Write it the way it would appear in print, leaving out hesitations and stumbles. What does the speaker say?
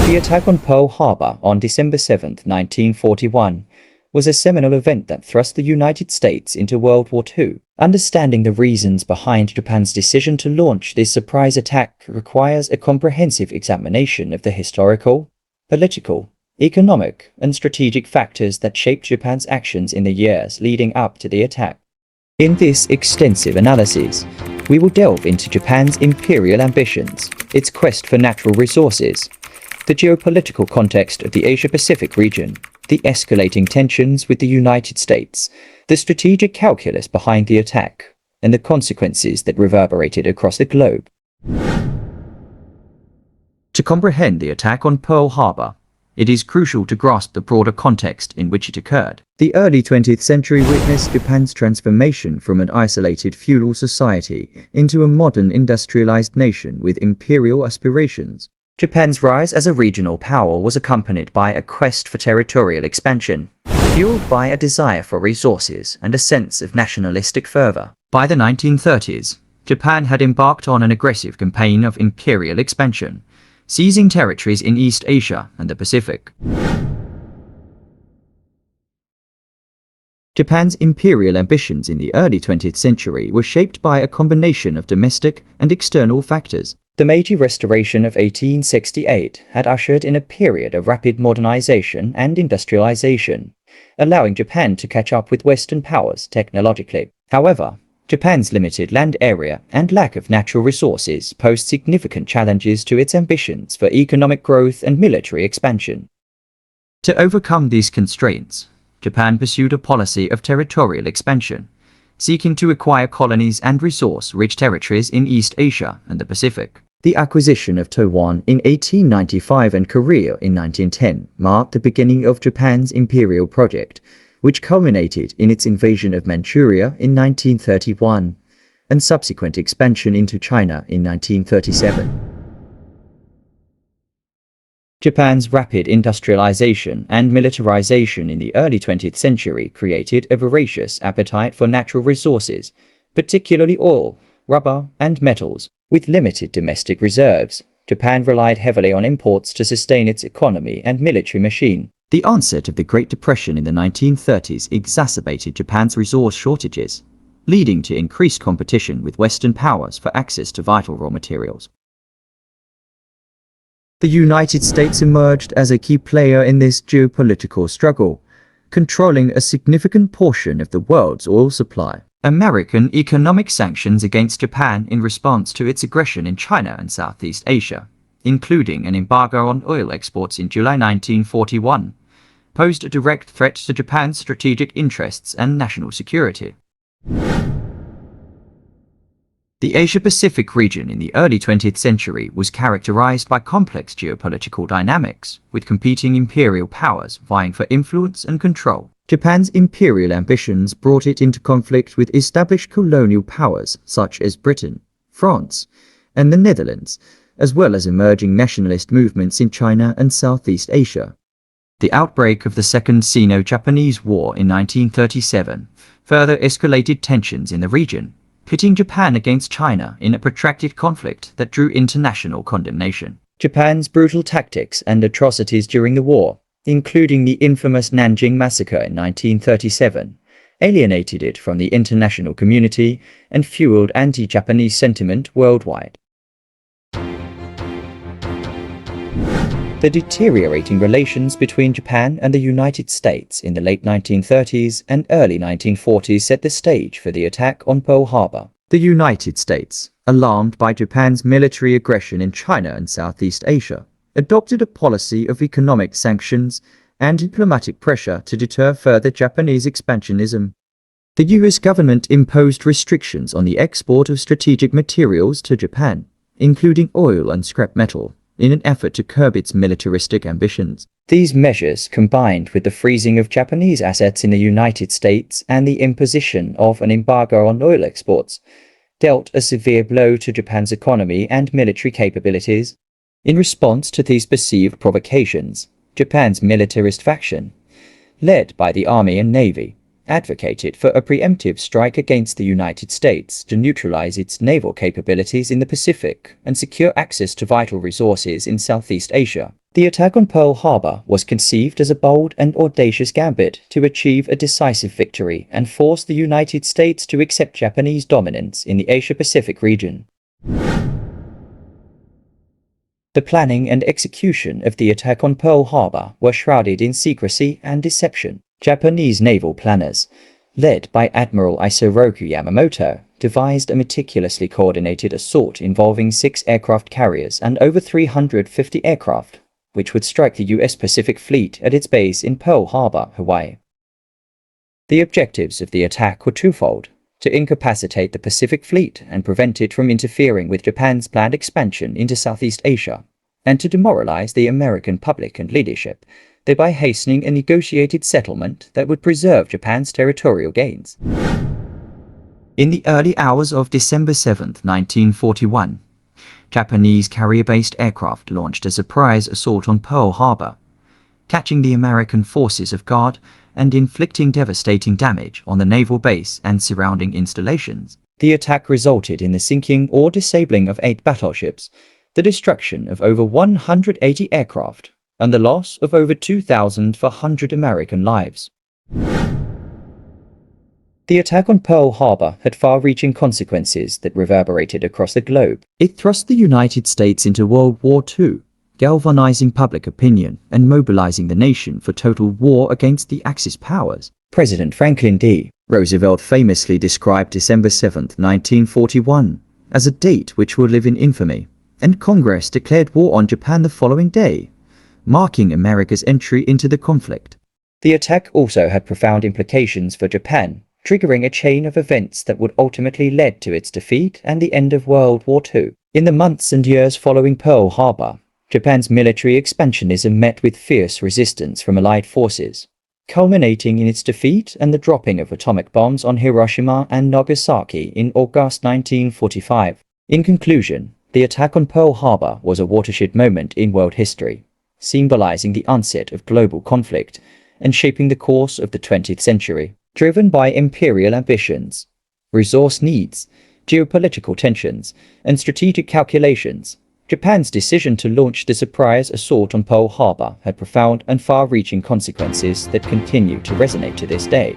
The attack on Pearl Harbor on December 7, 1941, was a seminal event that thrust the United States into World War II. Understanding the reasons behind Japan's decision to launch this surprise attack requires a comprehensive examination of the historical, political, economic, and strategic factors that shaped Japan's actions in the years leading up to the attack. In this extensive analysis, we will delve into Japan's imperial ambitions, its quest for natural resources, the geopolitical context of the Asia-Pacific region, the escalating tensions with the United States, the strategic calculus behind the attack, and the consequences that reverberated across the globe. To comprehend the attack on Pearl Harbor, it is crucial to grasp the broader context in which it occurred. The early 20th century witnessed Japan's transformation from an isolated feudal society into a modern industrialized nation with imperial aspirations. Japan's rise as a regional power was accompanied by a quest for territorial expansion, fueled by a desire for resources and a sense of nationalistic fervor. By the 1930s, Japan had embarked on an aggressive campaign of imperial expansion, seizing territories in East Asia and the Pacific. Japan's imperial ambitions in the early 20th century were shaped by a combination of domestic and external factors. The Meiji Restoration of 1868 had ushered in a period of rapid modernization and industrialization, allowing Japan to catch up with Western powers technologically. However, Japan's limited land area and lack of natural resources posed significant challenges to its ambitions for economic growth and military expansion. To overcome these constraints, Japan pursued a policy of territorial expansion, seeking to acquire colonies and resource-rich territories in East Asia and the Pacific. The acquisition of Taiwan in 1895 and Korea in 1910 marked the beginning of Japan's imperial project, which culminated in its invasion of Manchuria in 1931 and subsequent expansion into China in 1937. Japan's rapid industrialization and militarization in the early 20th century created a voracious appetite for natural resources, particularly oil, rubber, and metals. With limited domestic reserves, Japan relied heavily on imports to sustain its economy and military machine. The onset of the Great Depression in the 1930s exacerbated Japan's resource shortages, leading to increased competition with Western powers for access to vital raw materials. The United States emerged as a key player in this geopolitical struggle, controlling a significant portion of the world's oil supply. American economic sanctions against Japan in response to its aggression in China and Southeast Asia, including an embargo on oil exports in July 1941, posed a direct threat to Japan's strategic interests and national security. The Asia-Pacific region in the early 20th century was characterized by complex geopolitical dynamics, with competing imperial powers vying for influence and control. Japan's imperial ambitions brought it into conflict with established colonial powers such as Britain, France, and the Netherlands, as well as emerging nationalist movements in China and Southeast Asia. The outbreak of the Second Sino-Japanese War in 1937 further escalated tensions in the region, pitting Japan against China in a protracted conflict that drew international condemnation. Japan's brutal tactics and atrocities during the war, including the infamous Nanjing Massacre in 1937, alienated it from the international community and fueled anti-Japanese sentiment worldwide. The deteriorating relations between Japan and the United States in the late 1930s and early 1940s set the stage for the attack on Pearl Harbor. The United States, alarmed by Japan's military aggression in China and Southeast Asia, adopted a policy of economic sanctions and diplomatic pressure to deter further Japanese expansionism. The US government imposed restrictions on the export of strategic materials to Japan, including oil and scrap metal, in an effort to curb its militaristic ambitions. These measures, combined with the freezing of Japanese assets in the United States and the imposition of an embargo on oil exports, dealt a severe blow to Japan's economy and military capabilities. In response to these perceived provocations, Japan's militarist faction, led by the Army and Navy, advocated for a preemptive strike against the United States to neutralize its naval capabilities in the Pacific and secure access to vital resources in Southeast Asia. The attack on Pearl Harbor was conceived as a bold and audacious gambit to achieve a decisive victory and force the United States to accept Japanese dominance in the Asia-Pacific region. The planning and execution of the attack on Pearl Harbor were shrouded in secrecy and deception. Japanese naval planners, led by Admiral Isoroku Yamamoto, devised a meticulously coordinated assault involving 6 aircraft carriers and over 350 aircraft, which would strike the U.S. Pacific Fleet at its base in Pearl Harbor, Hawaii. The objectives of the attack were twofold: to incapacitate the Pacific Fleet and prevent it from interfering with Japan's planned expansion into Southeast Asia, and to demoralize the American public and leadership, thereby hastening a negotiated settlement that would preserve Japan's territorial gains. In the early hours of December 7, 1941, Japanese carrier-based aircraft launched a surprise assault on Pearl Harbor, catching the American forces off guard and inflicting devastating damage on the naval base and surrounding installations. The attack resulted in the sinking or disabling of 8 battleships, the destruction of over 180 aircraft, and the loss of over 2,400 American lives. The attack on Pearl Harbor had far-reaching consequences that reverberated across the globe. It thrust the United States into World War II, galvanizing public opinion and mobilizing the nation for total war against the Axis powers. President Franklin D. Roosevelt famously described December 7, 1941, as a date which will live in infamy, and Congress declared war on Japan the following day, marking America's entry into the conflict. The attack also had profound implications for Japan, triggering a chain of events that would ultimately lead to its defeat and the end of World War II. In the months and years following Pearl Harbor, Japan's military expansionism met with fierce resistance from Allied forces, culminating in its defeat and the dropping of atomic bombs on Hiroshima and Nagasaki in August 1945. In conclusion, the attack on Pearl Harbor was a watershed moment in world history, symbolizing the onset of global conflict and shaping the course of the 20th century. Driven by imperial ambitions, resource needs, geopolitical tensions, and strategic calculations, Japan's decision to launch the surprise assault on Pearl Harbor had profound and far-reaching consequences that continue to resonate to this day.